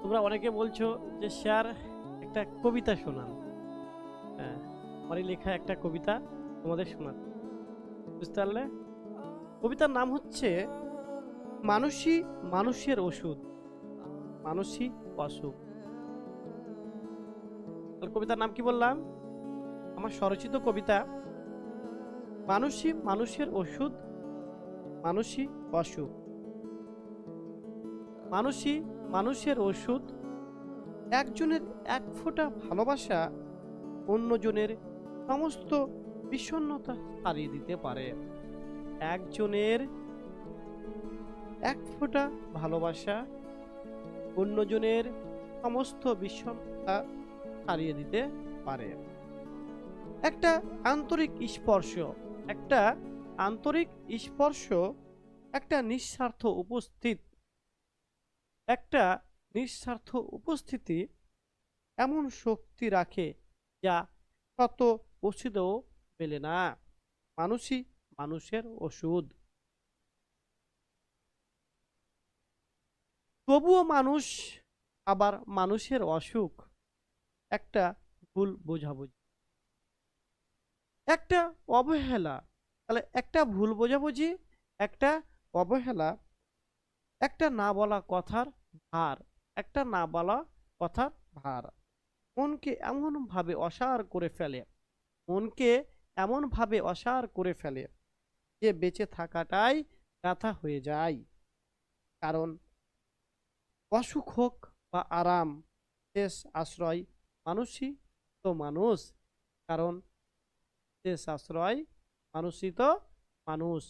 তোমরা অনেকে বলছো যে স্যার একটা কবিতা শোনান। হ্যাঁ, আমারই লেখা একটা কবিতা তোমাদের শোনান, বুঝতে পারলে? কবিতার নাম হচ্ছে মানুষই মানুষের ওষুধ, মানুষই অসুখ। তাহলে কবিতার নাম কি বললাম? আমার স্বরচিত কবিতা, মানুষই মানুষের ওষুধ, মানুষই অসুখ। মানুষই মানুষের ওষুধ, একজনের এক ফোঁটা ভালোবাসা অন্যজনের সমস্ত বিষণ্ণতা সারিয়ে দিতে পারে। একজনের এক ফোঁটা ভালোবাসা অন্যজনের সমস্ত বিষণ্ণতা সারিয়ে দিতে পারে। একটা আন্তরিক স্পর্শ, একটা আন্তরিক স্পর্শ, একটা নিঃস্বার্থ উপস্থিত, একটা নিঃস্বার্থ উপস্থিতি এমন শক্তি রাখে যা শত ওষুধেও মেলে না। মানুষই মানুষের ওষুধ। তবুও মানুষ আবার মানুষের অসুখ, একটা ভুল বোঝাবুঝি, একটা অবহেলা। তাহলে একটা ভুল বোঝাবুঝি, একটা অবহেলা, একটা না বলা কথার ভার, একটা না বলা কথার ভার মনকে এমনভাবে অসাড় করে ফেলে, মনকে এমনভাবে অসাড় করে ফেলে যে বেঁচে থাকাটাই ব্যথা হয়ে যায়। কারণ অসুখ হোক বা আরাম, শেষ আশ্রয় মানুষই তো মানুষ। কারণ শেষ আশ্রয় মানুষই তো মানুষ।